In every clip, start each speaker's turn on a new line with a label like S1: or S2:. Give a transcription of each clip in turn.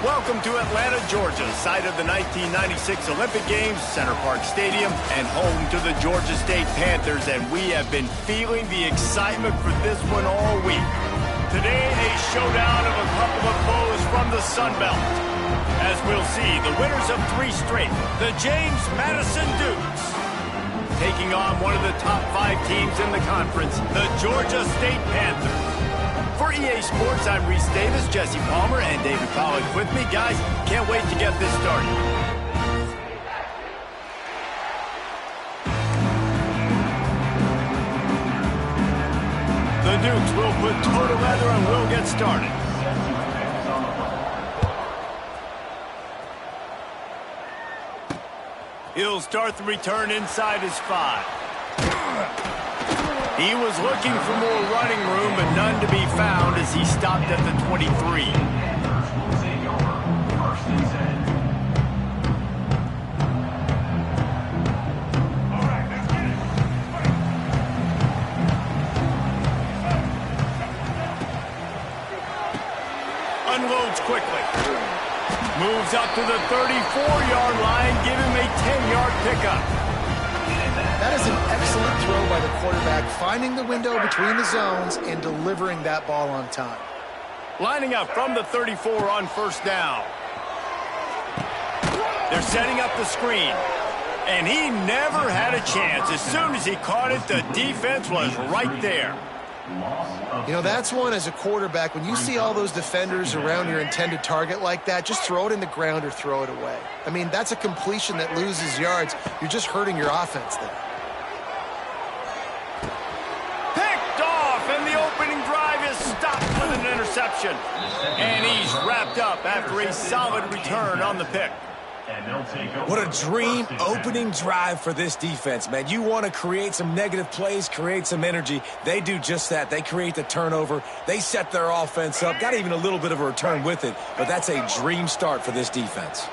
S1: Welcome to Atlanta, Georgia, site of the 1996 Olympic Games, Center Park Stadium, and home to the Georgia State Panthers, and we have been feeling the excitement for this one all week. Today, a showdown of a couple of foes from the Sun Belt. As we'll see, the winners of 3 straight, the James Madison Dukes, taking on one of the top 5 teams in the conference, the Georgia State Panthers. For EA Sports, I'm Reese Davis, Jesse Palmer, and David Pollack with me. Guys, can't wait to get this started. The Dukes will put total leather and we'll get started. He'll start the return inside his 5. He was looking for more running room, but none to be found as he stopped at the 23. Unloads quickly. Moves up to the 34-yard line, give him a 10-yard pickup.
S2: That is an excellent throw by the quarterback, finding the window between the zones and delivering that ball on time.
S1: Lining up from the 34 on first down. They're setting up the screen. And he never had a chance. As soon as he caught it, the defense was right there.
S2: You know, that's one as a quarterback. When you see all those defenders around your intended target like that, just throw it in the ground or throw it away. I mean, that's a completion that loses yards. You're just hurting your offense there.
S1: Picked off, and the opening drive is stopped with an interception. And he's wrapped up after a solid return on the pick.
S3: What a dream opening drive for this defense, man. You want to create some negative plays, create some energy. They do just that. They create the turnover. They set their offense up. Got even a little bit of a return with it, but that's a dream start for this defense.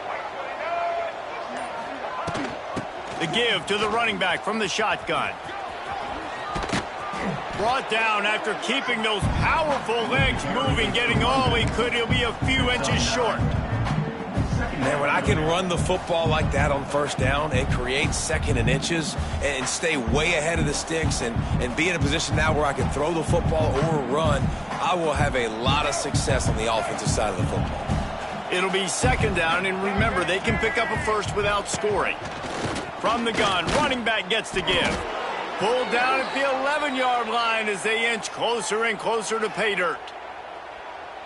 S1: The give to the running back from the shotgun. Brought down after keeping those powerful legs moving, getting all he could. He'll be a few inches short.
S3: Man, when I can run the football like that on first down and create second and inches and stay way ahead of the sticks and be in a position now where I can throw the football or run, I will have a lot of success on the offensive side of the football.
S1: It'll be second down, and remember, they can pick up a first without scoring. From the gun, running back gets the give. Pulled down at the 11-yard line as they inch closer and closer to pay dirt.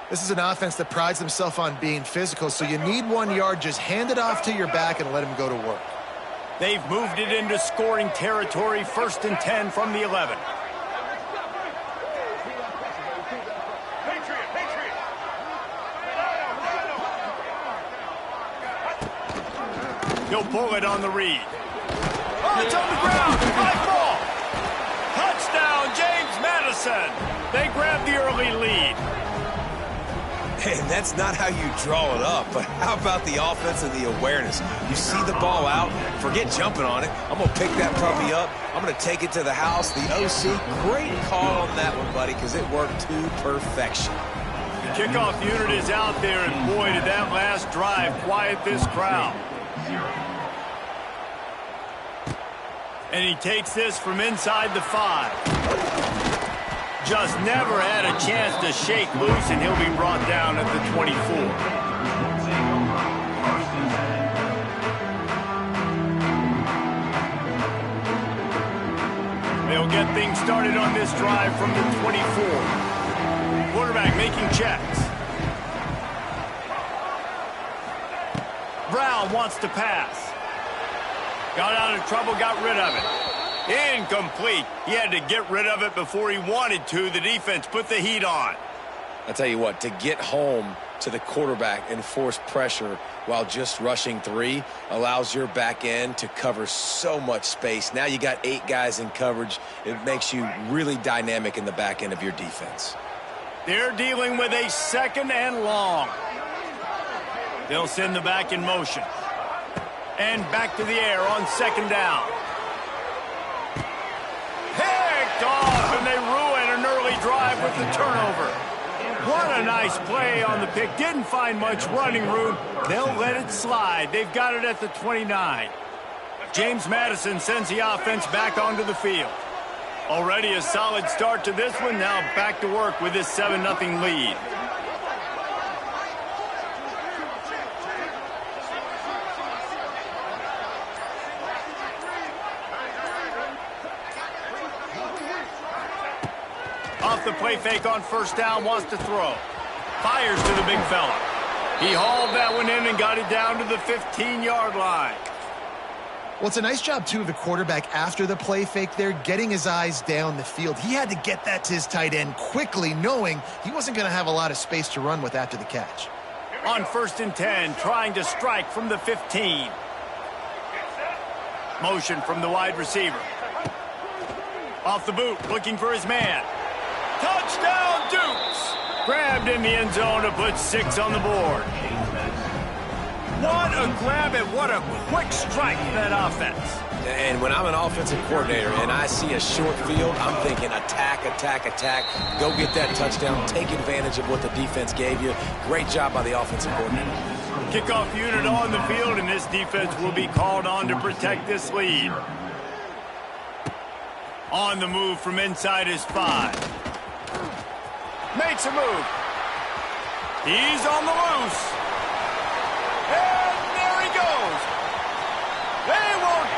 S2: This is an offense that prides themselves on being physical, so you need 1 yard. Just hand it off to your back and let him go to work.
S1: They've moved it into scoring territory, first and 10 from the 11. He'll pull it on the read. Oh, it's on the ground. High ball. Touchdown, James Madison. They grab the early lead.
S3: And that's not how you draw it up, but how about the offense and the awareness? You see the ball out, forget jumping on it. I'm going to pick that puppy up. I'm going to take it to the house. The OC, great call on that one, buddy, because it worked to perfection.
S1: The kickoff unit is out there, and boy, did that last drive quiet this crowd. And he takes this from inside the 5. Just never had a chance to shake loose, and he'll be brought down at the 24. They'll get things started on this drive from the 24. Quarterback making checks. Brown wants to pass. Got out of trouble, got rid of it. Incomplete. He had to get rid of it before he wanted to. The defense put the heat on.
S3: I'll tell you what, to get home to the quarterback and force pressure while just rushing 3 allows your back end to cover so much space. Now you got 8 guys in coverage. It makes you really dynamic in the back end of your defense.
S1: They're dealing with a second and long. They'll send the back in motion. And back to the air on second down. Picked off, and they ruin an early drive with the turnover. What a nice play on the pick. Didn't find much running room. They'll let it slide. They've got it at the 29. James Madison sends the offense back onto the field. Already a solid start to this one. Now back to work with this 7-0 lead. Off the play fake on first down, wants to throw. Fires to the big fella. He hauled that one in and got it down to the 15-yard line.
S2: Well, it's a nice job, too, of the quarterback after the play fake there, getting his eyes down the field. He had to get that to his tight end quickly, knowing he wasn't going to have a lot of space to run with after the catch.
S1: On first and 10, trying to strike from the 15. Motion from the wide receiver. Off the boot, looking for his man. Touchdown, Dukes! Grabbed in the end zone to put 6 on the board. What a grab and what a quick strike for that offense.
S3: And when I'm an offensive coordinator and I see a short field, I'm thinking attack, attack, attack. Go get that touchdown. Take advantage of what the defense gave you. Great job by the offensive coordinator.
S1: Kickoff unit on the field, and this defense will be called on to protect this lead. On the move from inside his 5. Makes a move. He's on the loose. And there he goes. They won't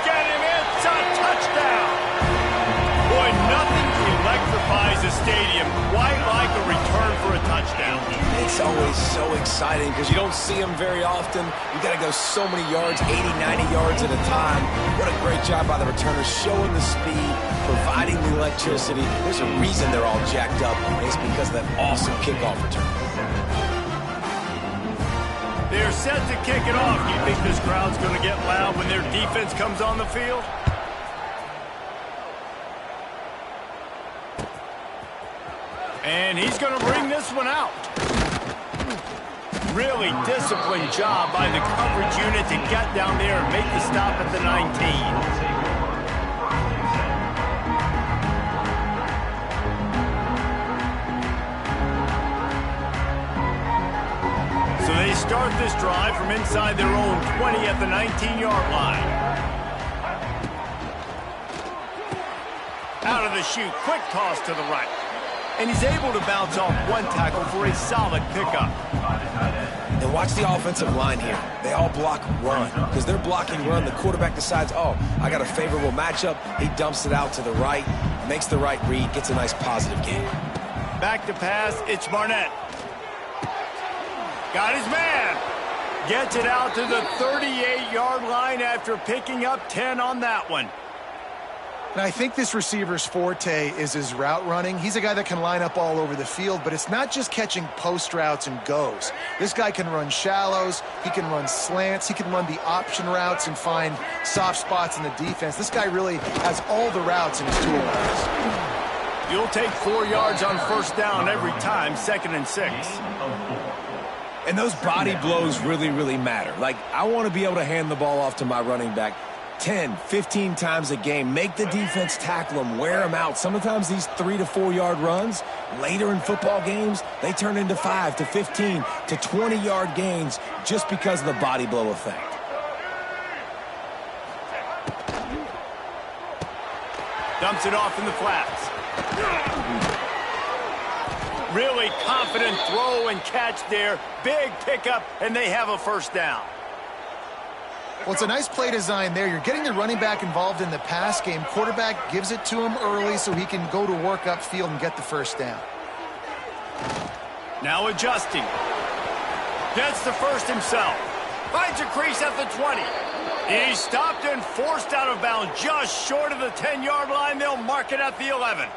S1: electrifies the stadium, quite like a return for a touchdown.
S3: It's always so exciting because you don't see them very often. You got to go so many yards, 80, 90 yards at a time. What a great job by the returners, showing the speed, providing the electricity. There's a reason they're all jacked up, and it's because of that awesome kickoff return.
S1: They're set to kick it off. Do you think this crowd's going to get loud when their defense comes on the field? And he's going to bring this one out. Really disciplined job by the coverage unit to get down there and make the stop at the 19. So they start this drive from inside their own 20 at the 19-yard line. Out of the chute, quick toss to the right. And he's able to bounce off one tackle for a solid pickup.
S3: And watch the offensive line here. They all block run. Because they're blocking run, the quarterback decides, oh, I got a favorable matchup. He dumps it out to the right, makes the right read, gets a nice positive gain.
S1: Back to pass, it's Barnett. Got his man. Gets it out to the 38-yard line after picking up 10 on that one.
S2: And I think this receiver's forte is his route running. He's a guy that can line up all over the field, but it's not just catching post routes and goes. This guy can run shallows, he can run slants, he can run the option routes and find soft spots in the defense. This guy really has all the routes in his toolbox.
S1: You'll take 4 yards on first down every time, 2nd and 6.
S3: And those body blows really, really matter. Like, I want to be able to hand the ball off to my running back 10, 15 times a game. Make the defense tackle them, wear them out. Sometimes these 3 to 4 yard runs, later in football games, they turn into 5 to 15 to 20-yard gains just because of the body blow effect.
S1: Dumps it off in the flats. Really confident throw and catch there. Big pickup, and they have a first down.
S2: Well, it's a nice play design there. You're getting the running back involved in the pass game. Quarterback gives it to him early so he can go to work upfield and get the first down.
S1: Now adjusting. Gets the first himself. Finds a crease at the 20. He's stopped and forced out of bounds just short of the 10-yard line. They'll mark it at the 11.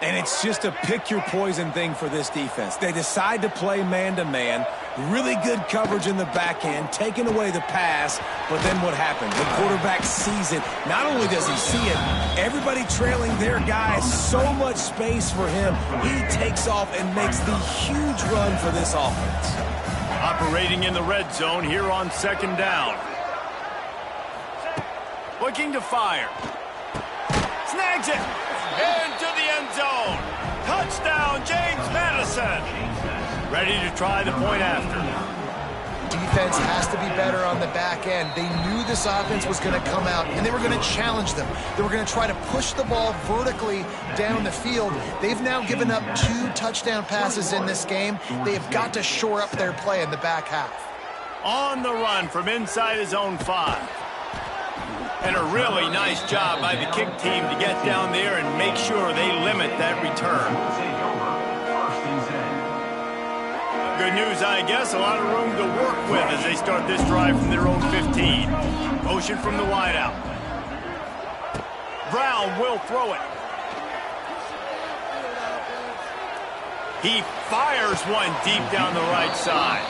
S3: And it's just a pick-your-poison thing for this defense. They decide to play man-to-man, really good coverage in the back end, taking away the pass, but then what happens? The quarterback sees it. Not only does he see it, everybody trailing their guy, so much space for him. He takes off and makes the huge run for this offense.
S1: Operating in the red zone here on 2nd down. Looking to fire. Snags it. Into the end zone. Touchdown, James Madison. Ready to try the point after.
S2: Defense has to be better on the back end. They knew this offense was going to come out, and they were going to challenge them. They were going to try to push the ball vertically down the field. They've now given up 2 touchdown passes in this game. They have got to shore up their play in the back half.
S1: On the run from inside his own 5. And a really nice job by the kick team to get down there and make sure they limit that return. Good news, I guess. A lot of room to work with as they start this drive from their own 15. Motion from the wideout. Brown will throw it. He fires one deep down the right side.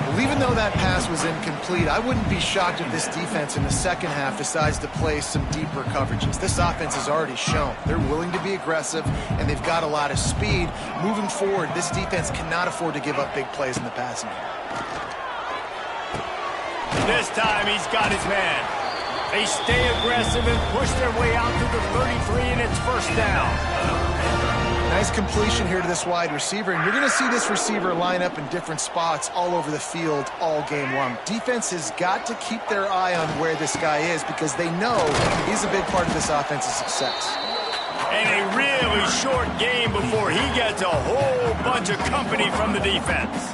S2: Well, even though that pass was incomplete, I wouldn't be shocked if this defense in the second half decides to play some deeper coverages. This offense has already shown they're willing to be aggressive, and they've got a lot of speed. Moving forward, this defense cannot afford to give up big plays in the passing game.
S1: This time he's got his man. They stay aggressive and push their way out to the 33, and it's first down.
S2: Nice completion here to this wide receiver, and you're going to see this receiver line up in different spots all over the field all game long. Defense has got to keep their eye on where this guy is because they know he's a big part of this offense's success.
S1: And a really short game before he gets a whole bunch of company from the defense.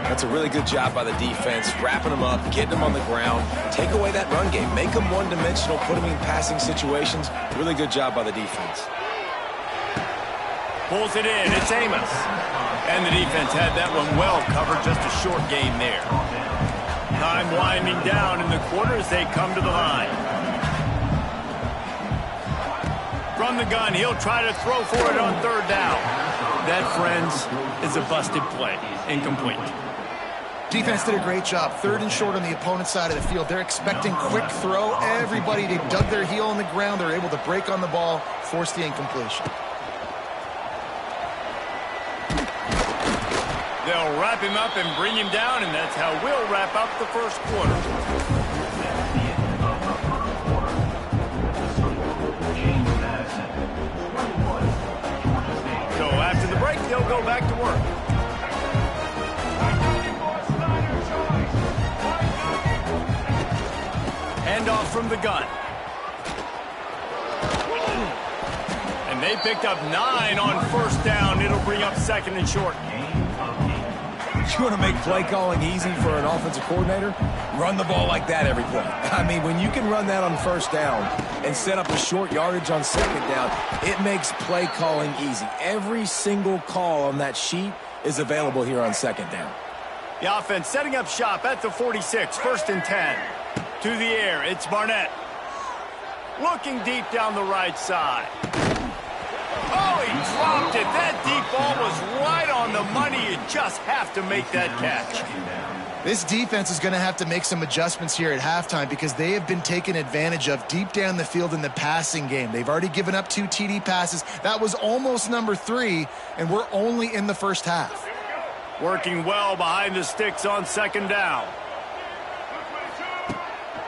S3: That's a really good job by the defense, wrapping them up, getting them on the ground, take away that run game, make them one-dimensional, put them in passing situations. Really good job by the defense.
S1: Pulls it in. It's Amos. And the defense had that one well covered. Just a short game there. Time winding down in the quarter as they come to the line. From the gun, he'll try to throw for it on third down. That, friends, is a busted play. Incomplete.
S2: Defense did a great job. Third and short on the opponent's side of the field. They're expecting quick throw. Everybody, they dug their heel on the ground. They're able to break on the ball, force the incompletion.
S1: They'll wrap him up and bring him down, and that's how we'll wrap up the first quarter. So after the break, they'll go back to work. Handoff from the gun. And they picked up 9 on first down. It'll bring up second and short.
S3: You want to make play calling easy for an offensive coordinator? Run the ball like that every play. I mean, when you can run that on first down and set up a short yardage on second down, it makes play calling easy. Every single call on that sheet is available here on second down.
S1: The offense setting up shop at the 46, first and 10. To the air, it's Barnett. Looking deep down the right side. Oh, he dropped it. That deep ball was right on the money. You just have to make that catch.
S2: This defense is going to have to make some adjustments here at halftime because they have been taken advantage of deep down the field in the passing game. They've already given up 2 TD passes. That was almost number 3, and we're only in the first half.
S1: Working well behind the sticks on second down.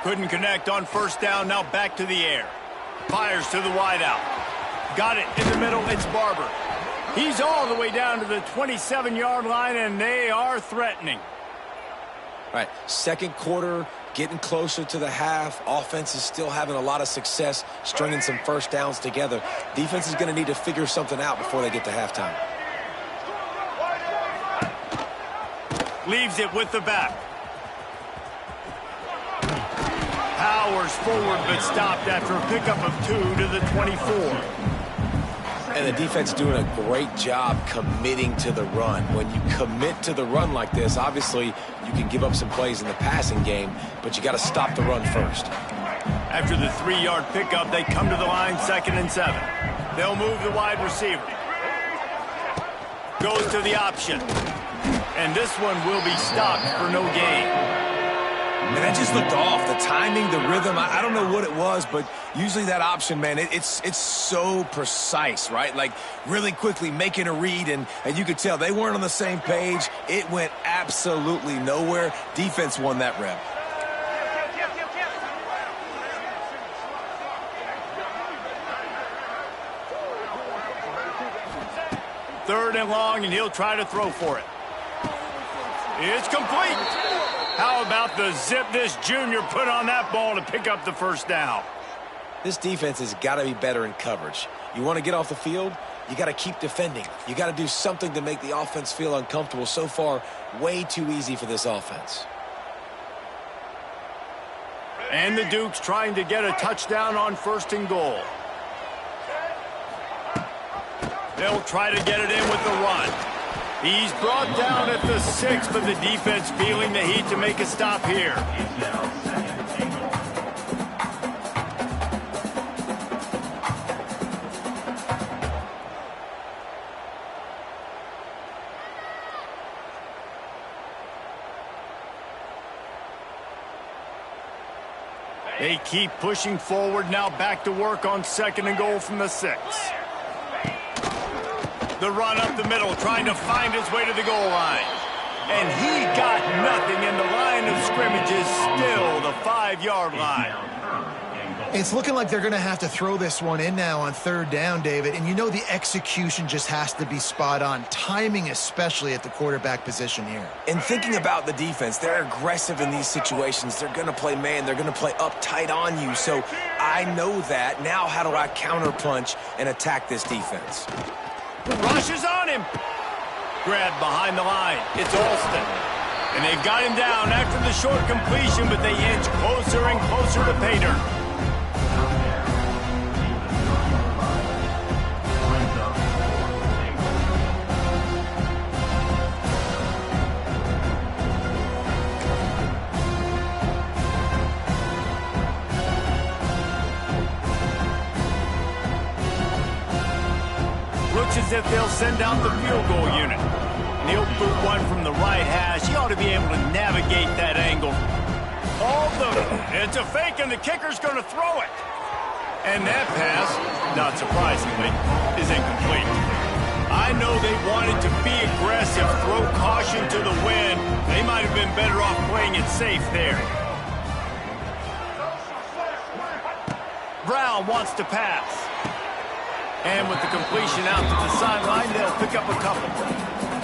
S1: Couldn't connect on first down. Now back to the air. Fires to the wideout. Got it in the middle. It's Barber. He's all the way down to the 27-yard line, and they are threatening.
S3: All right, second quarter, getting closer to the half. Offense is still having a lot of success stringing some first downs together. Defense is going to need to figure something out before they get to halftime.
S1: Leaves it with the back. Powers forward, but stopped after a pickup of 2 to the 24.
S3: And the defense doing a great job committing to the run. When you commit to the run like this, obviously you can give up some plays in the passing game, but you got to stop the run first.
S1: After the 3-yard pickup, they come to the line, second and 7. They'll move the wide receiver. Goes to the option. And this one will be stopped for no gain.
S3: And that just looked off. The timing, the rhythm, I don't know what it was, but usually that option, man, it's so precise, right? Like really quickly making a read, and you could tell they weren't on the same page. It went absolutely nowhere. Defense won that rep.
S1: Third and long, and he'll try to throw for it. It's complete. How about the zip this junior put on that ball to pick up the first down?
S3: This defense has got to be better in coverage. You want to get off the field, you got to keep defending. You got to do something to make the offense feel uncomfortable. So far, way too easy for this offense.
S1: And the Dukes trying to get a touchdown on first and goal. They'll try to get it in with the run. He's brought down at the 6, but the defense feeling the heat to make a stop here. They keep pushing forward, now back to work on second and goal from the 6. The run up the middle, trying to find his way to the goal line. And he got nothing, and the line of scrimmage is still the 5-yard line.
S2: It's looking like they're going to have to throw this one in now on third down, David. And you know the execution just has to be spot on. Timing especially at the quarterback position here.
S3: And thinking about the defense, they're aggressive in these situations. They're going to play man. They're going to play up tight on you. So I know that. Now how do I counterpunch and attack this defense?
S1: Rushes on him. Grabbed behind the line. It's Alston. And they've got him down after the short completion, but they inch closer and closer to pay dirt. as if they'll send out the field goal unit. And he'll boot one from the right hash. He ought to be able to navigate that angle. It's a fake, and the kicker's going to throw it. And that pass, not surprisingly, is incomplete. I know they wanted to be aggressive, throw caution to the wind. They might have been better off playing it safe there. Brown wants to pass. And with the completion out to the sideline, they'll pick up a couple.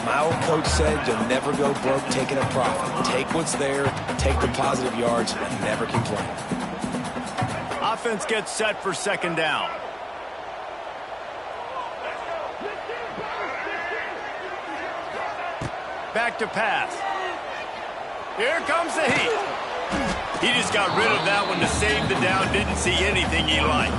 S3: My old coach said you'll never go broke taking a profit. Take what's there, take the positive yards, and never complain.
S1: Offense gets set for second down. Back to pass. Here comes the heat. He just got rid of that one to save the down. Didn't see anything he liked.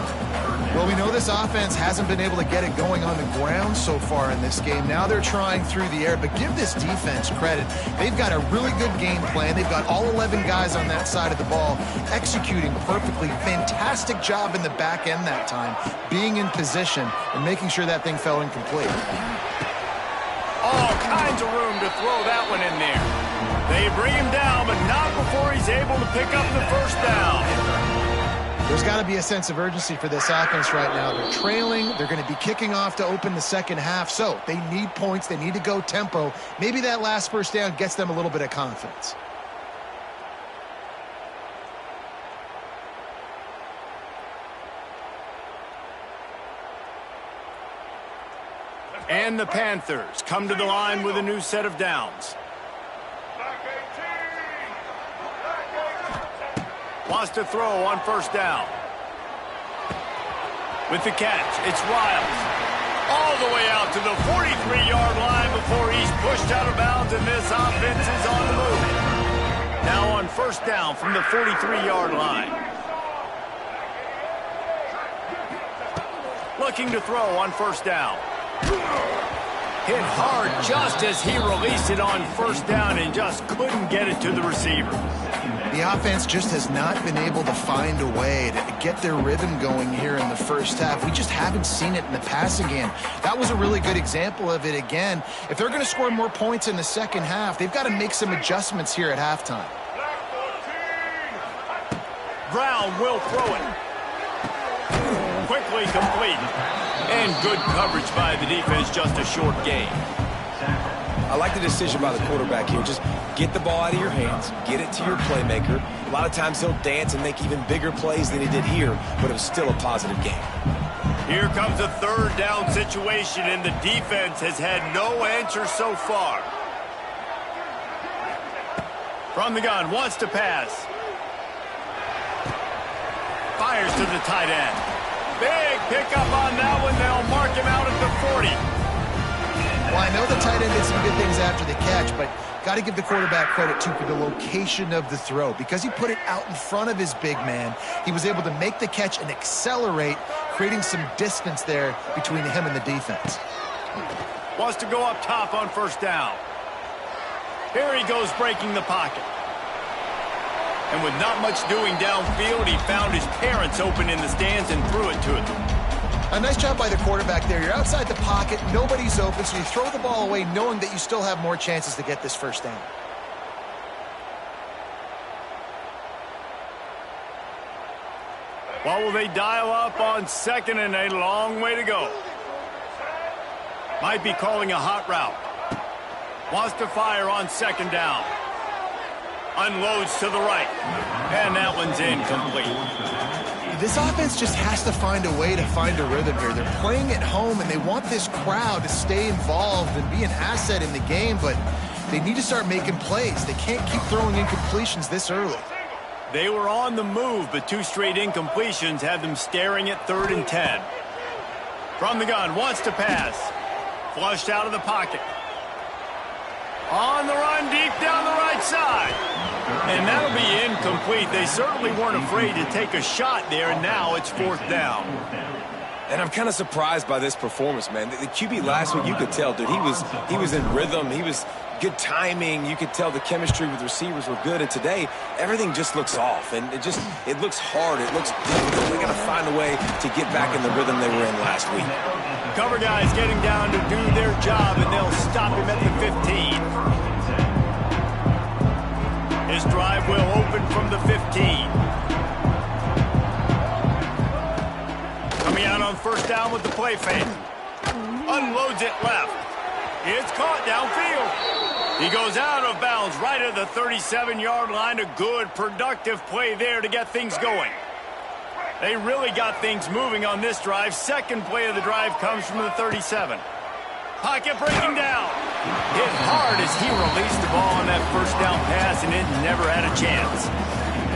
S2: Well, we know this offense hasn't been able to get it going on the ground so far in this game. Now they're trying through the air, but give this defense credit. They've got a really good game plan. They've got all 11 guys on that side of the ball executing perfectly. Fantastic job in the back end that time, being in position and making sure that thing fell incomplete.
S1: All kinds of room to throw that one in there. They bring him down, but not before he's able to pick up the first down.
S2: There's got to be a sense of urgency for this offense right now. They're trailing. They're going to be kicking off to open the second half. So they need points. They need to go tempo. Maybe that last first down gets them a little bit of confidence.
S1: And the Panthers come to the line with a new set of downs. Wants to throw on first down. With the catch, it's Riles. All the way out to the 43-yard line before he's pushed out of bounds, and this offense is on the move. Now on first down from the 43-yard line. Looking to throw on first down. Hit hard just as he released it on first down and just couldn't get it to the receiver.
S2: The offense just has not been able to find a way to get their rhythm going here in the first half. We just haven't seen it in the passing game. That was a really good example of it again. If they're going to score more points in the second half, they've got to make some adjustments here at halftime.
S1: Brown will throw it. Quickly complete. And good coverage by the defense, just a short gain.
S3: I like the decision by the quarterback here. Just get the ball out of your hands, get it to your playmaker. A lot of times he'll dance and make even bigger plays than he did here, but it was still a positive game.
S1: Here comes a third down situation, and the defense has had no answer so far. From the gun, wants to pass. Fires to the tight end. Big pickup on that one. They'll mark him out at the 40.
S2: Well, I know the tight end did some good things after the catch, but got to give the quarterback credit, too, for the location of the throw. Because he put it out in front of his big man, he was able to make the catch and accelerate, creating some distance there between him and the defense.
S1: Wants to go up top on first down. Here he goes breaking the pocket. And with not much doing downfield, he found his parents open in the stands and threw it to them.
S2: A nice job by the quarterback there. You're outside the pocket, nobody's open, so you throw the ball away knowing that you still have more chances to get this first down.
S1: What will they dial up on second, and a long way to go? Might be calling a hot route. Wants to fire on second down. Unloads to the right. And that one's incomplete.
S2: This offense just has to find a way to find a rhythm here. They're playing at home, and they want this crowd to stay involved and be an asset in the game, but they need to start making plays. They can't keep throwing incompletions this early.
S1: They were on the move, but two straight incompletions had them staring at 3rd and 10. From the gun, wants to pass. Flushed out of the pocket. On the run, deep down the right side. And that'll be incomplete. They certainly weren't afraid to take a shot there, and now it's 4th down.
S3: And I'm kind of surprised by this performance, man. The QB last week, you could tell, dude, he was in rhythm. He was good timing. You could tell the chemistry with receivers were good. And today, everything just looks off. And it looks hard. It looks difficult. They got to find a way to get back in the rhythm they were in last week.
S1: Cover guys getting down to do their job, and they'll stop him at the 15. His drive will open from the 15. Coming out on first down with the play fake. Unloads it left. It's caught downfield. He goes out of bounds right at the 37-yard line. A good, productive play there to get things going. They really got things moving on this drive. Second play of the drive comes from the 37. Pocket breaking down. Hit hard as he released the ball on that first down pass, and it never had a chance.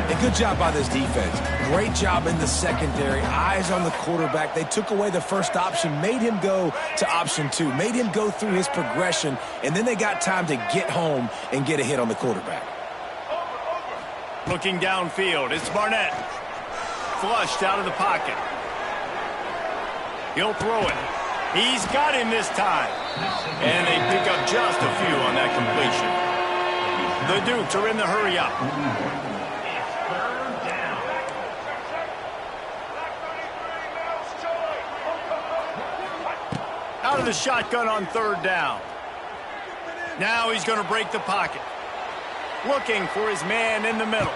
S3: A good job by this defense. Great job in the secondary. Eyes on the quarterback. They took away the first option, made him go to option 2, made him go through his progression, and then they got time to get home and get a hit on the quarterback.
S1: Looking downfield, it's Barnett. Flushed out of the pocket. He'll throw it. He's got him this time. And they pick up just a few on that completion. The Dukes are in the hurry up. Out of the shotgun on third down. Now he's going to break the pocket. Looking for his man in the middle.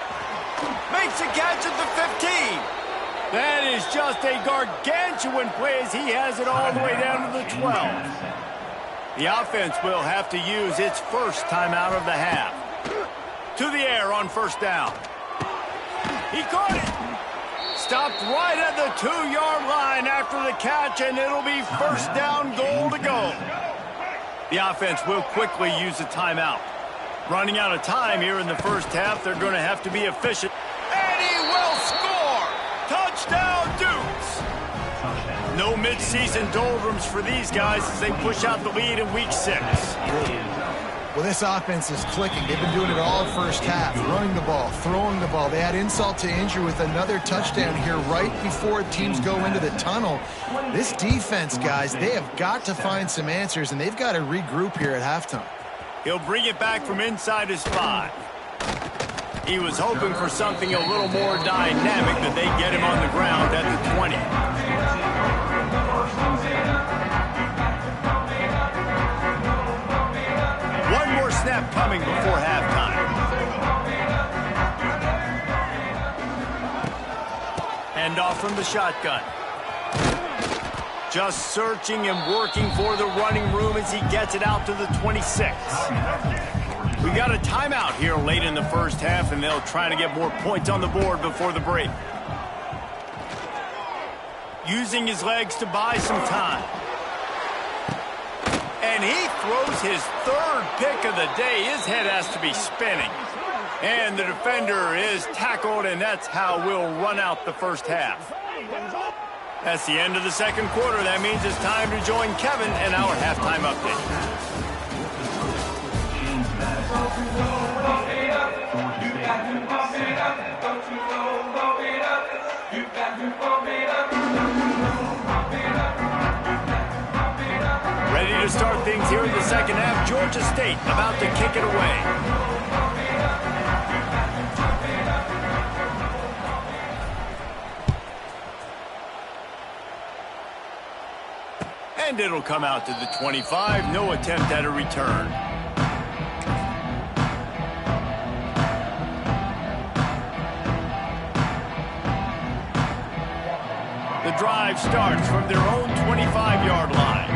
S1: Makes a catch at the 15. That is just a gargantuan play as he has it all the way down to the 12. The offense will have to use its first timeout of the half. To the air on first down. He caught it. Stopped right at the 2-yard line after the catch, and it'll be first down, goal to go. The offense will quickly use a timeout. Running out of time here in the first half, they're going to have to be efficient. And he will score! Touchdown, Dukes! No midseason doldrums for these guys as they push out the lead in week 6.
S2: Well, this offense is clicking. They've been doing it all first half, running the ball, throwing the ball. They had insult to injury with another touchdown here right before teams go into the tunnel. This defense, guys, they have got to find some answers, and they've got to regroup here at halftime.
S1: He'll bring it back from inside his 5. He was hoping for something a little more dynamic, but they get him on the ground at the 20. One more snap coming before halftime. Hand off from the shotgun. Just searching and working for the running room as he gets it out to the 26. We got a timeout here late in the first half, and they'll try to get more points on the board before the break. Using his legs to buy some time. And he throws his third pick of the day. His head has to be spinning. And the defender is tackled, and that's how we'll run out the first half. That's the end of the second quarter. That means it's time to join Kevin in our halftime update. Ready to start things here in the second half. Georgia State about to kick it away. And it'll come out to the 25. No attempt at a return. The drive starts from their own 25-yard line.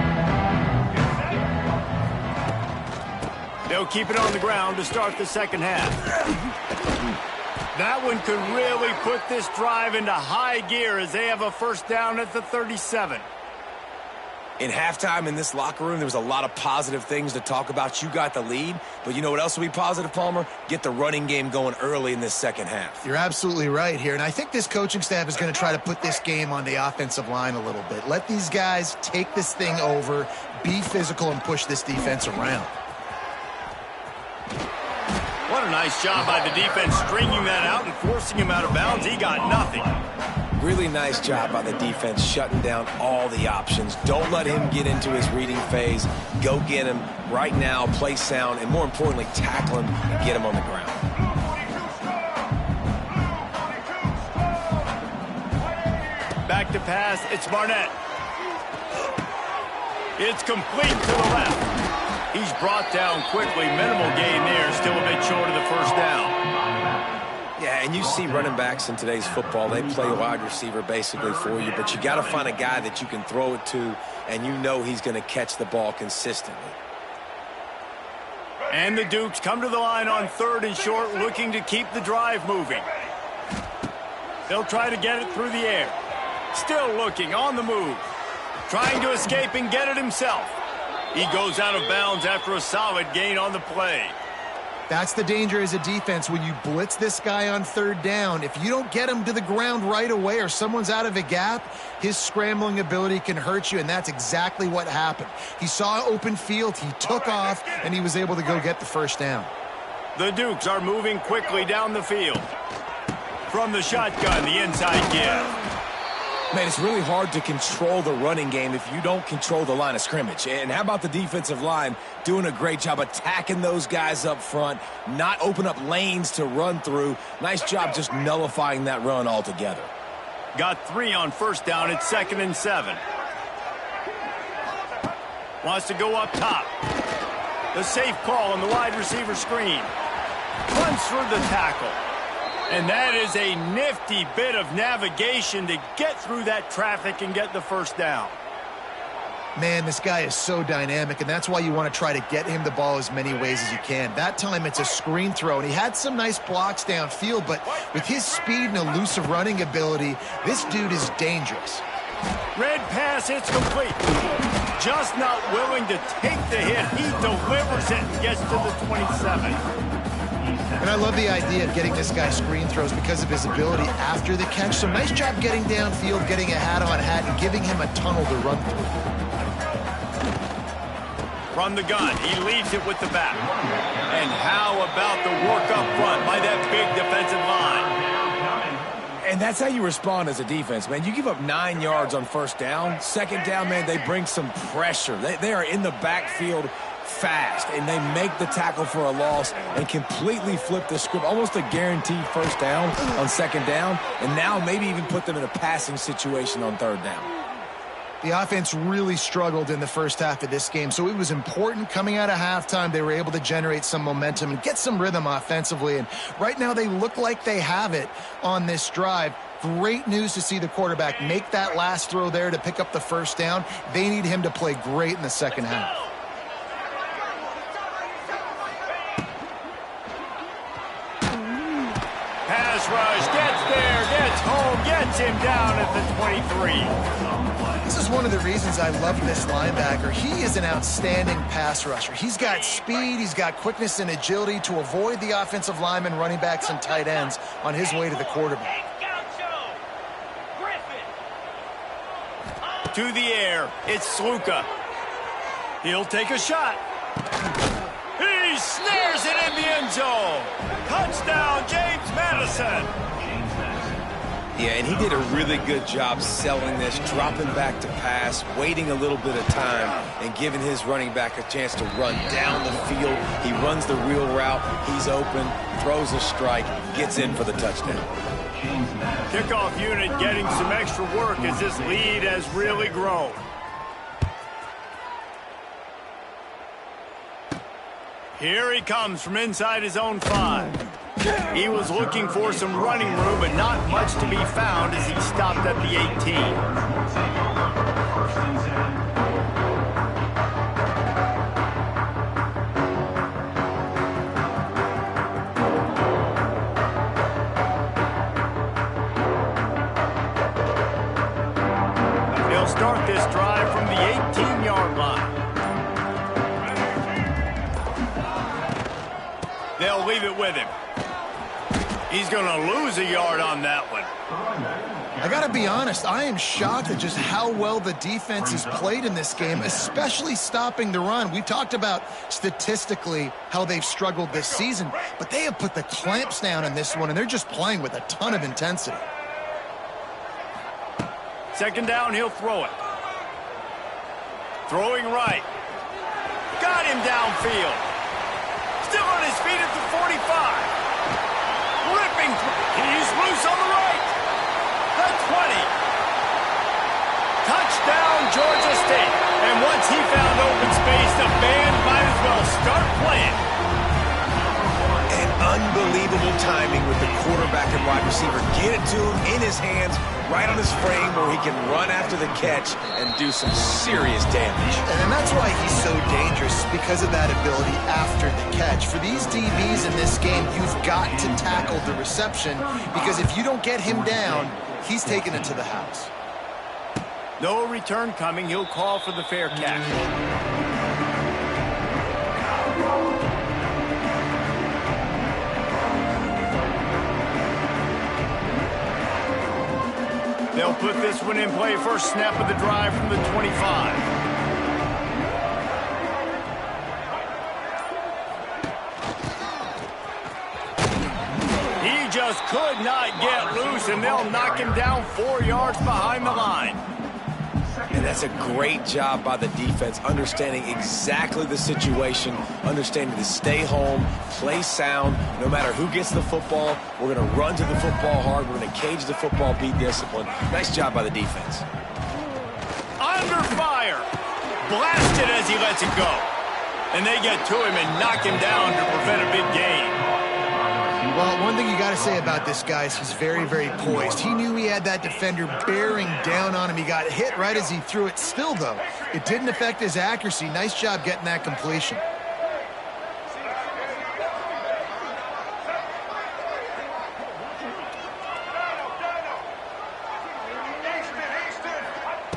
S1: They'll keep it on the ground to start the second half. That one could really put this drive into high gear as they have a first down at the 37.
S3: In halftime in this locker room, there was a lot of positive things to talk about. You got the lead, but you know what else will be positive, Palmer? Get the running game going early in this second half.
S2: You're absolutely right here, and I think this coaching staff is going to try to put this game on the offensive line a little bit. Let these guys take this thing over, be physical, and push this defense around.
S1: What a nice job by the defense stringing that out and forcing him out of bounds. He got nothing.
S3: Really nice job by the defense shutting down all the options. Don't let him get into his reading phase. Go get him right now, play sound, and more importantly, tackle him and get him on the ground.
S1: Back to pass, it's Barnett. It's complete to the left. He's brought down quickly. Minimal gain there, still a bit short of the first down.
S3: Yeah, and you see running backs in today's football, they play wide receiver basically for you, but you got to find a guy that you can throw it to, and you know he's going to catch the ball consistently.
S1: And the Dukes come to the line on 3rd and short, looking to keep the drive moving. They'll try to get it through the air. Still looking, on the move. Trying to escape and get it himself. He goes out of bounds after a solid gain on the play.
S2: That's the danger as a defense when you blitz this guy on 3rd down. If you don't get him to the ground right away or someone's out of a gap, his scrambling ability can hurt you, and that's exactly what happened. He saw open field, he took off, and he was able to go get the first down.
S1: The Dukes are moving quickly down the field. From the shotgun, the inside give.
S3: Man, it's really hard to control the running game if you don't control the line of scrimmage. And how about the defensive line doing a great job attacking those guys up front, not open up lanes to run through. Nice job just nullifying that run altogether.
S1: Got 3 on first down. It's 2nd and 7. Wants to go up top. The safe call on the wide receiver screen. Runs through the tackle. And that is a nifty bit of navigation to get through that traffic and get the first down.
S2: Man, this guy is so dynamic, and that's why you want to try to get him the ball as many ways as you can. That time it's a screen throw, and he had some nice blocks downfield, but with his speed and elusive running ability, this dude is dangerous.
S1: Red pass, it's complete. Just not willing to take the hit. He delivers it and gets to the 27.
S2: And I love the idea of getting this guy screen throws because of his ability after the catch. So nice job getting downfield, getting a hat-on-hat, and giving him a tunnel to run through.
S1: From the gun, he leads it with the back. And how about the work up front by that big defensive line?
S3: And that's how you respond as a defense, man. You give up 9 yards on first down. Second down, man, they bring some pressure. They are in the backfield fast, and they make the tackle for a loss and completely flip the script. Almost a guaranteed first down on second down, and now maybe even put them in a passing situation on third down.
S2: The offense really struggled in the first half of this game, so it was important coming out of halftime. They were able to generate some momentum and get some rhythm offensively, and right now they look like they have it on this drive. Great news to see the quarterback make that last throw there to pick up the first down. They need him to play great in the second half.
S1: Pass rush, gets there, gets home, gets him down at the 23.
S2: This is one of the reasons I love this linebacker. He is an outstanding pass rusher. He's got speed, he's got quickness and agility to avoid the offensive linemen, running backs, and tight ends on his way to the quarterback.
S1: To the air, it's Sluka. He'll take a shot. He snares it in the end zone. Touchdown, James Madison.
S3: Yeah, and he did a really good job selling this, dropping back to pass, waiting a little bit of time, and giving his running back a chance to run down the field. He runs the wheel route. He's open, throws a strike, gets in for the touchdown.
S1: Kickoff unit getting some extra work as this lead has really grown. Here he comes from inside his own 5. He was looking for some running room, but not much to be found as he stopped at the 18. They'll start this drive from the 18-yard line. They'll leave it with him. He's going to lose a yard on that one.
S2: I got to be honest, I am shocked at just how well the defense has played in this game, especially stopping the run. We talked about statistically how they've struggled this season, but they have put the clamps down in this one, and they're just playing with a ton of intensity.
S1: Second down, he'll throw it. Throwing right. Got him downfield. Still on his feet at the 45. Ripping. He's loose on the right. The 20. Touchdown, Georgia State. And once he found open space, the band might as well start playing.
S3: And unbelievable timing with the quarterback and wide receiver. Get it to him in his hands, right on his frame where he can run after the catch and do some serious damage.
S2: And that's why he's so dangerous, because of that ability after the catch. For these DBs in this game, you've got to tackle the reception, because if you don't get him down, he's taking it to the house.
S1: No return coming. He'll call for the fair catch. They'll put this one in play. First snap of the drive from the 25. He just could not get loose, and they'll knock him down 4 yards behind the line.
S3: And that's a great job by the defense, understanding exactly the situation, understanding to stay home, play sound. No matter who gets the football, we're going to run to the football hard. We're going to cage the football, be disciplined. Nice job by the defense.
S1: Under fire. Blasted as he lets it go. And they get to him and knock him down to prevent a big gain.
S2: Well, one thing you got to say about this guy is he's very, very poised. He knew he had that defender bearing down on him. He got hit right as he threw it. Still, though, it didn't affect his accuracy. Nice job getting that completion.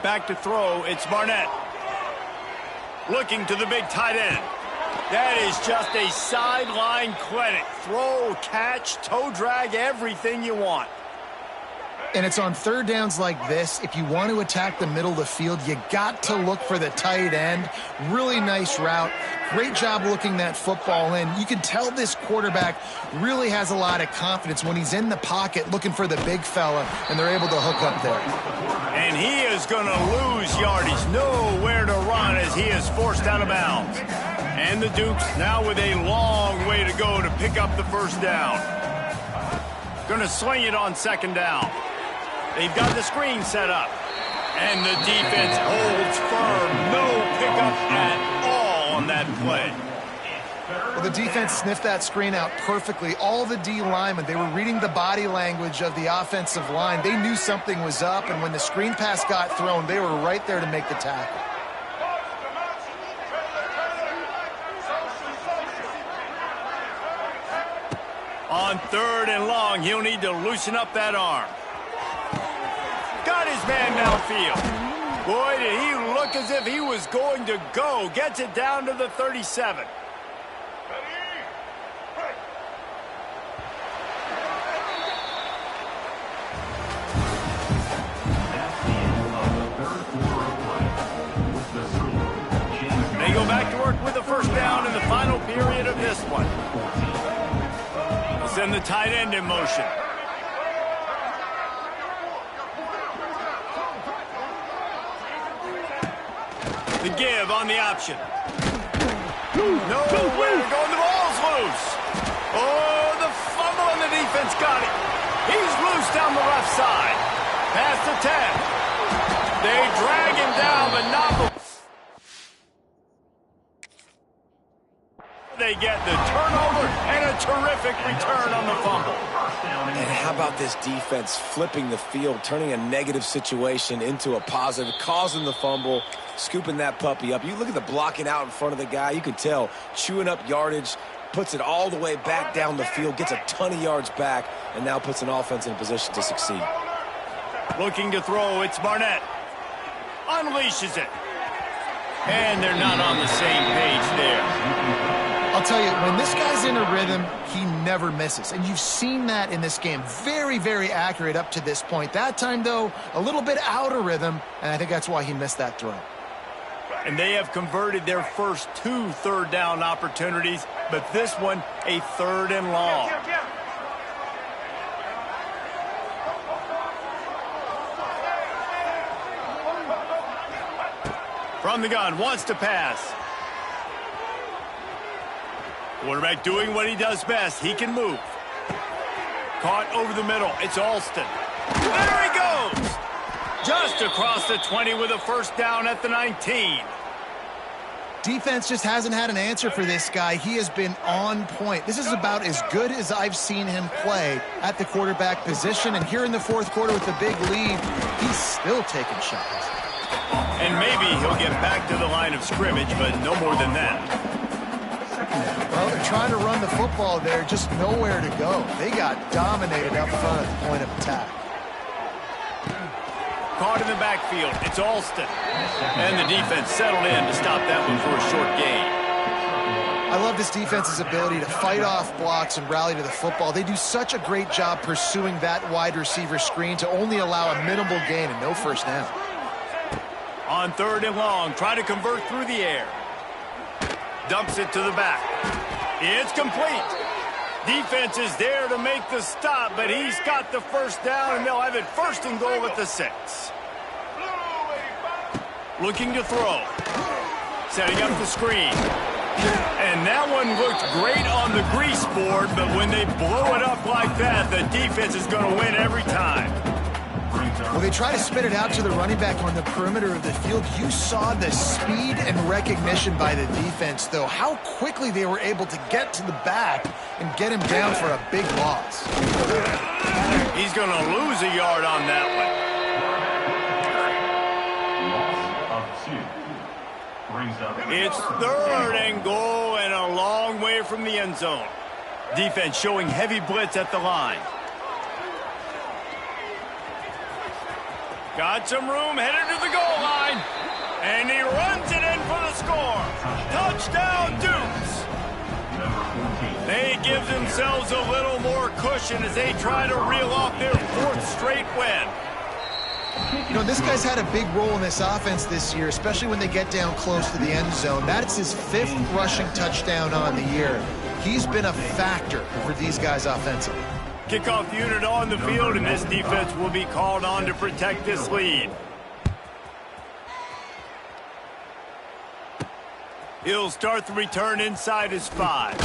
S1: Back to throw, it's Barnett. Looking to the big tight end. That is just a sideline clinic. Throw, catch, toe drag, everything you want.
S2: And it's on third downs like this. If you want to attack the middle of the field, you got to look for the tight end. Really nice route. Great job looking that football in. You can tell this quarterback really has a lot of confidence when he's in the pocket looking for the big fella, and they're able to hook up there.
S1: And he is going to lose yardage. Nowhere to run as he is forced out of bounds. And the Dukes now with a long way to go to pick up the first down. Going to sling it on second down. They've got the screen set up. And the defense holds firm. No pickup at all on that play.
S2: Well, the defense sniffed that screen out perfectly. All the D linemen, they were reading the body language of the offensive line. They knew something was up, and when the screen pass got thrown, they were right there to make the tackle.
S1: On third and long, he'll need to loosen up that arm. Got his man downfield. Boy, did he look as if he was going to go. Gets it down to the 37. They go back to work with the first down in the final period of this one. Send the tight end in motion. The give on the option. Nowhere to go, and the ball's loose. Oh, the fumble and the defense got it. He's loose down the left side. Past the 10. They drag him down, but not. They get the turnover and a terrific return on the fumble.
S3: And how about this defense flipping the field, turning a negative situation into a positive, causing the fumble, scooping that puppy up. You look at the blocking out in front of the guy, you can tell, chewing up yardage, puts it all the way back down the field, gets a ton of yards back, and now puts an offense in a position to succeed.
S1: Looking to throw, it's Barnett. Unleashes it. And they're not on the same page there.
S2: I'll tell you, when this guy's in a rhythm, he never misses. And you've seen that in this game. Very, very accurate up to this point. That time, though, a little bit out of rhythm, and I think that's why he missed that throw.
S1: And they have converted their first 2 third down opportunities, but this one, a third and long. From the gun, wants to pass. Quarterback doing what he does best. He can move. Caught over the middle. It's Alston. There he goes! Just across the 20 with a first down at the 19.
S2: Defense just hasn't had an answer for this guy. He has been on point. This is about as good as I've seen him play at the quarterback position. And here in the fourth quarter with a big lead, he's still taking shots.
S1: And maybe he'll get back to the line of scrimmage, but no more than that.
S2: Well, they're trying to run the football there, just nowhere to go. They got dominated up front at the point of attack.
S1: Caught in the backfield. It's Alston. And the defense settled in to stop that one for a short gain.
S2: I love this defense's ability to fight off blocks and rally to the football. They do such a great job pursuing that wide receiver screen to only allow a minimal gain and no first down.
S1: On 3rd and long, try to convert through the air. Dumps it to the back. It's complete. Defense is there to make the stop, but he's got the first down, and they'll have it 1st and goal at the 6. Looking to throw. Setting up the screen. And that one looked great on the grease board, but when they blow it up like that, the defense is going to win every time.
S2: Well, they try to spit it out to the running back on the perimeter of the field. You saw the speed and recognition by the defense, though. How quickly they were able to get to the back and get him down for a big loss.
S1: He's going to lose a yard on that one. It's 3rd and goal and a long way from the end zone. Defense showing heavy blitz at the line. Got some room, headed to the goal line. And he runs it in for the score. Touchdown, Dukes. They give themselves a little more cushion as they try to reel off their 4th straight win.
S2: You know, this guy's had a big role in this offense this year, especially when they get down close to the end zone. That's his 5th rushing touchdown on the year. He's been a factor for these guys offensively.
S1: Kickoff unit on the field, and this defense will be called on to protect this lead. He'll start the return inside his 5.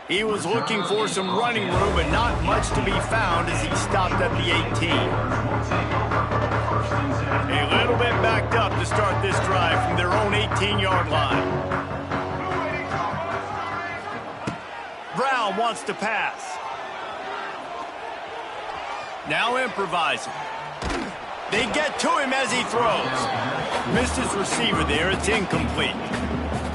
S1: He was looking for some running room, but not much to be found as he stopped at the 18. A little bit backed up to start this drive from their own 18-yard line. Brown wants to pass. Now improvising. They get to him as he throws. Missed his receiver there. It's incomplete.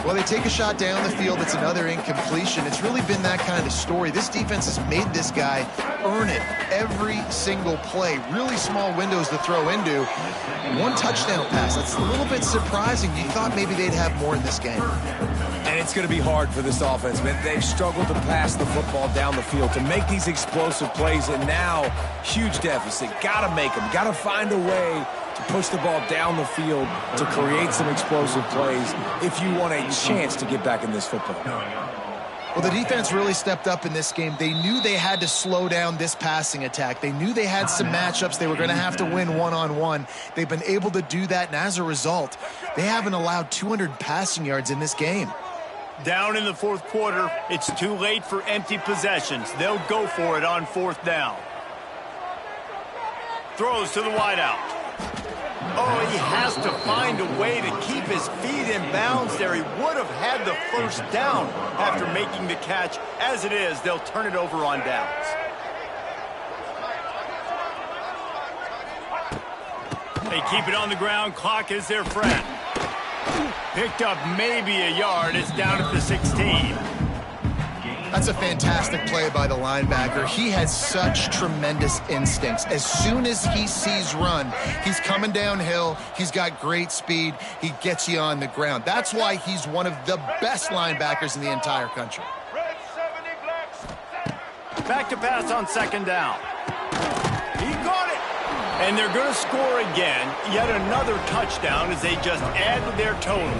S2: Well, they take a shot down the field. It's another incompletion. It's really been that kind of story. This defense has made this guy earn it every single play. Really small windows to throw into. 1 touchdown pass. That's a little bit surprising. You thought maybe they'd have more in this game.
S3: And it's going to be hard for this offense, man. They've struggled to pass the football down the field to make these explosive plays, and now huge deficit. Got to make them. Got to find a way to push the ball down the field to create some explosive plays if you want a chance to get back in this football.
S2: Well, the defense really stepped up in this game. They knew they had to slow down this passing attack. They knew they had some matchups they were going to have to win one-on-one. They've been able to do that, and as a result, they haven't allowed 200 passing yards in this game.
S1: Down in the 4th quarter, it's too late for empty possessions. They'll go for it on 4th down. Throws to the wideout. Oh, he has to find a way to keep his feet in bounds there. He would have had the first down after making the catch. As it is, they'll turn it over on downs. They keep it on the ground. Clock is their friend. Picked up maybe a yard. It's down at the 16.
S2: That's a fantastic play by the linebacker. He has such tremendous instincts. As soon as he sees run, he's coming downhill. He's got great speed. He gets you on the ground. That's why he's one of the best linebackers in the entire country.
S1: Back to pass on 2nd down. He caught it. And they're going to score again. Yet another touchdown as they just add to their total.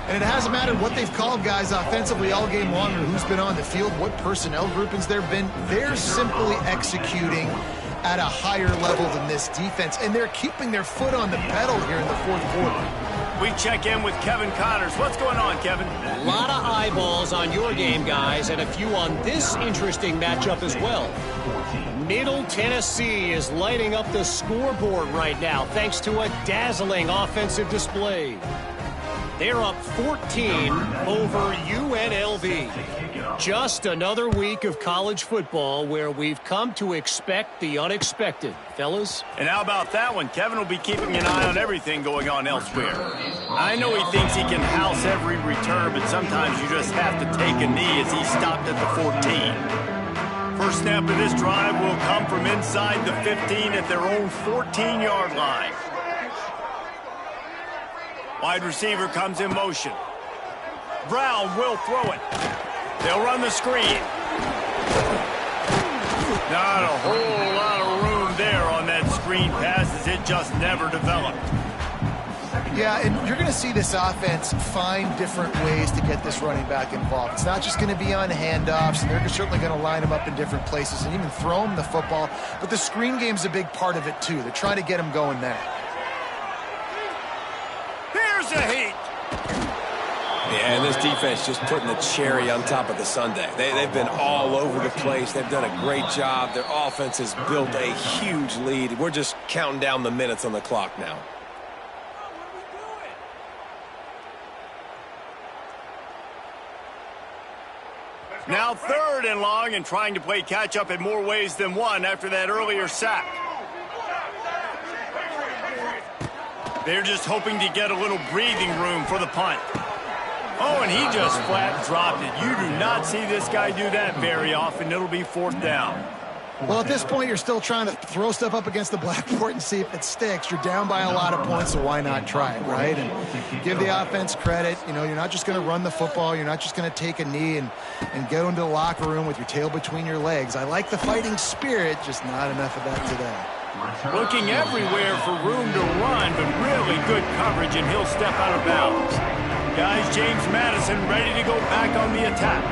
S2: And it hasn't mattered what they've called guys offensively all game long or who's been on the field, what personnel groupings there have been. They're simply executing at a higher level than this defense, and they're keeping their foot on the pedal here in the 4th quarter.
S1: We check in with Kevin Connors. What's going on, Kevin?
S4: A lot of eyeballs on your game, guys, and a few on this interesting matchup as well. Middle Tennessee is lighting up the scoreboard right now thanks to a dazzling offensive display. They're up 14 over UNLV. Just another week of college football where we've come to expect the unexpected, fellas.
S1: And how about that one? Kevin will be keeping an eye on everything going on elsewhere. I know he thinks he can house every return, but sometimes you just have to take a knee as he stopped at the 14. First snap of this drive will come from inside the 15 at their own 14-yard line. Wide receiver comes in motion. Brown will throw it. They'll run the screen. Not a whole lot of room there on that screen pass as it just never developed.
S2: Yeah, and you're going to see this offense find different ways to get this running back involved. It's not just going to be on handoffs, and they're certainly going to line him up in different places and even throw him the football. But the screen game's a big part of it, too. They're trying to get him going there.
S1: Here's a heat.
S3: Yeah, and this defense just putting the cherry on top of the sundae. They've been all over the place. They've done a great job. Their offense has built a huge lead. We're just counting down the minutes on the clock now.
S1: Now 3rd and long and trying to play catch-up in more ways than one after that earlier sack. They're just hoping to get a little breathing room for the punt. Oh, and he just flat dropped it. You do not see this guy do that very often. It'll be 4th down.
S2: Well, at this point, you're still trying to throw stuff up against the blackboard and see if it sticks. You're down by a lot of points, so why not try it, right? And give the offense credit. You know, you're not just going to run the football. You're not just going to take a knee and go into the locker room with your tail between your legs. I like the fighting spirit, just not enough of that today.
S1: Looking everywhere for room to run, but really good coverage, and he'll step out of bounds. Guys, James Madison ready to go back on the attack.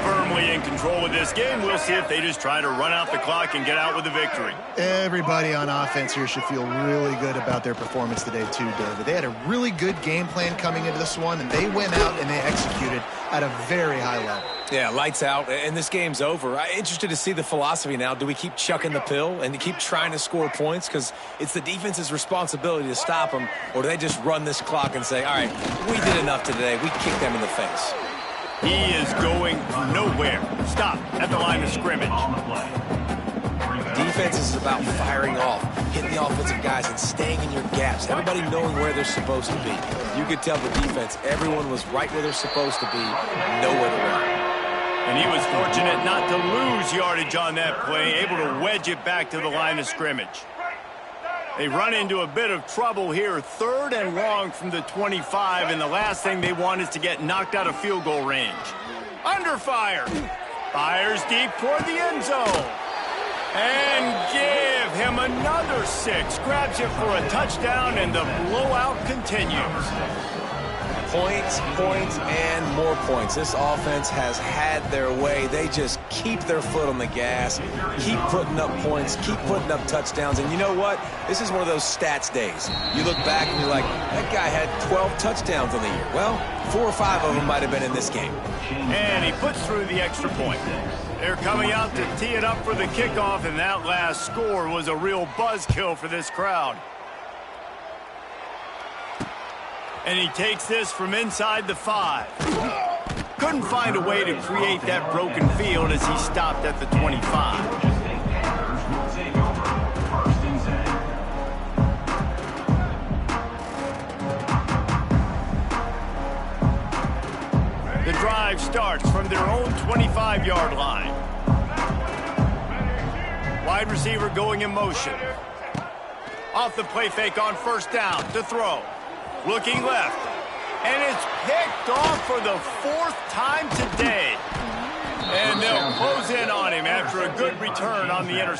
S1: Firmly in control of this game. We'll see if they just try to run out the clock and get out with a victory.
S2: Everybody on offense here should feel really good about their performance today too, David. They had a really good game plan coming into this one, and they went out and they executed at a very high level.
S3: Yeah, lights out, and this game's over. I'm interested to see the philosophy now. Do we keep chucking the pill and keep trying to score points? Because it's the defense's responsibility to stop them, or do they just run this clock and say, all right, we did enough today. We kicked them in the face.
S1: He is going nowhere. Stop at the line of scrimmage.
S3: Defense is about firing off, hitting the offensive guys, and staying in your gaps. Everybody knowing where they're supposed to be. You could tell the defense, everyone was right where they're supposed to be, nowhere to run.
S1: And he was fortunate not to lose yardage on that play, able to wedge it back to the line of scrimmage. They run into a bit of trouble here, 3rd and long from the 25, and the last thing they want is to get knocked out of field goal range. Under fire. Fires deep toward the end zone. And give him another 6. Grabs it for a touchdown, and the blowout continues.
S3: Points, points, and more points. This offense has had their way. They just keep their foot on the gas, keep putting up points, keep putting up touchdowns. And you know what? This is one of those stats days. You look back and you're like, that guy had 12 touchdowns on the year. Well, 4 or 5 of them might have been in this game.
S1: And he puts through the extra point. They're coming out to tee it up for the kickoff, and that last score was a real buzzkill for this crowd. And he takes this from inside the 5. Couldn't find a way to create that broken field as he stopped at the 25. The drive starts from their own 25-yard line. Wide receiver going in motion. Off the play fake on 1st down to throw. Looking left, and it's picked off for the 4th time today. And they'll close in on him after a good return on the interception.